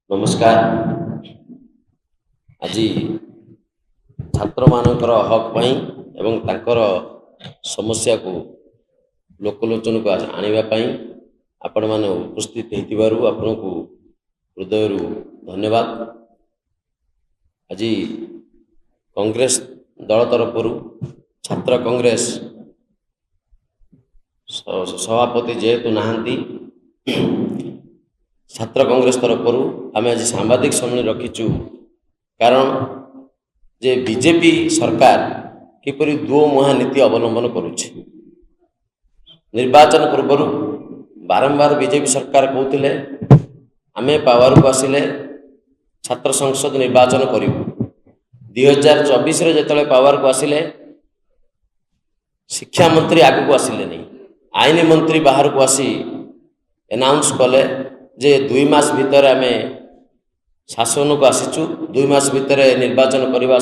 नमस्कार। आज छात्र मानकर हक पाई एवं तांकर समस्या को लोकलोचन को आने आपण माने उपस्थित होइतिबारु आपण को हृदय धन्यवाद। आज कांग्रेस दल तरफ छात्र कांग्रेस सभापति जेहेतु नहांती छात्र कांग्रेस तरफ आम आज सांबादिक सम्मेलन रखीचु कारण जे बीजेपी सरकार किपरि दो महानीति अवलंबन करुछि। निर्वाचन पूर्व बारंबार बीजेपी सरकार कहते आमे पावर को आसिले छात्र संसद निर्वाचन करूँ। 2024 जो पावर को आसिले शिक्षा मंत्री आगु को आसिले नहीं, आईन मंत्री बाहर को आसी अनाउंस कले जे 2 मास भितर आमे शासन को आसीचु, 2 मास भितर निर्वाचन करने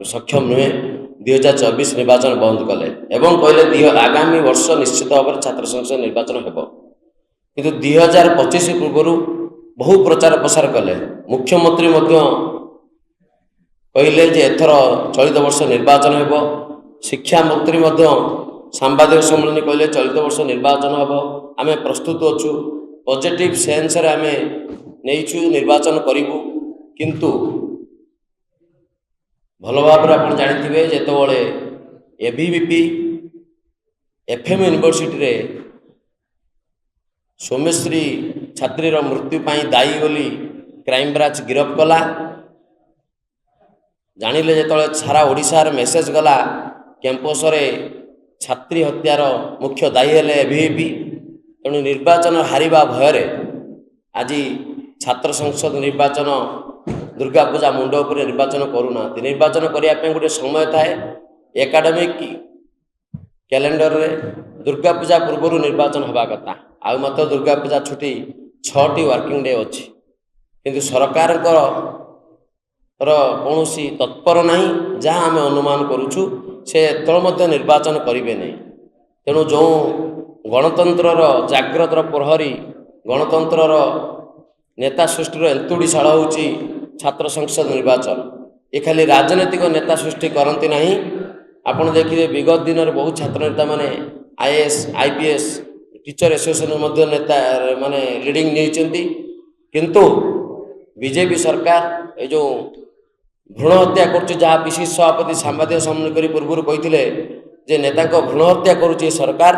सक्षम नुहे। 2024 निर्वाचन बंद कले एवं कहले आगामी वर्ष निश्चित भाव में छात्र संसद निर्वाचन हेब। किंतु 2025 पूर्व बहु प्रचार प्रसार कले। मुख्यमंत्री कहले जे एथर चलित वर्ष निर्वाचन हेब। शिक्षा मंत्री सांबादिक सम्मेलन कहले चलित वर्ष निर्वाचन हेब, आमे प्रस्तुत अच्छु, पॉजिटिव सेंस रे आमे नहींचु निर्वाचन करूँ। किंतु भल भाव आप जानी जिते एबीवीपी एफएम यूनिवर्सिटी रे सौम्यश्री छात्रीर मृत्यु पाई दायी बोली क्राइम ब्रांच गिरफ कला। जानिले जो सारा ओडिशार मेसेज गला कैंपस रे छात्री हत्यार मुख्य दायी हेले एबीवीपी। तेणु निर्वाचन हारिबा भयर आज छात्र संसद निर्वाचन दुर्गा पूजा मुंड उपर निर्वाचन करूना। निर्वाचन करने गोटे समय थाए एकाडेमिक कैलेंडर रे दुर्गा पूजा पूर्व निर्वाचन हवा कथा। आ मत दुर्गा पूजा छुट्टी 6टी वर्किंग डे अच्छी, किंतु सरकार कौन तत्पर नहीं। जहाँ आम अनुमान करुचु से एत निर्वाचन करेंगे नहीं। तेणु जो गणतंत्र जाग्रतर प्रहरी गणतंत्र नेता सृष्टि एंतुड़ीशाल हो छात्र संसद निर्वाचन। ये खाली राजनैतिक नेता सृष्टि करती नहीं। आपड़ देखिए विगत दिन में बहुत छात्र नेता माने आईएएस आईपीएस टीचर एसोसिएशन नेता माने लीडिंग नहीं। किंतु बीजेपी सरकार ये जो भ्रूण हत्या कर जहाँ पीसीसी सभापति सांबादिक सम्मेलन कर पूर्व कहते नेता भ्रूण हत्या करुच्ची सरकार।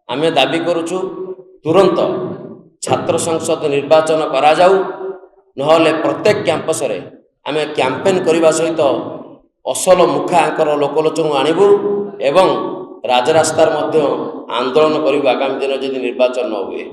आमे दाबी करुचु तुरंत छात्र संसद निर्वाचन करा जाऊ, नहले प्रत्येक कैंपस रे आमे कैंपेन करने सहित असल मुखांकर लोकलोचन आणबू एवं राजरास्तार आंदोलन करूँ आगामी दिन जदि निर्वाचन न हुए।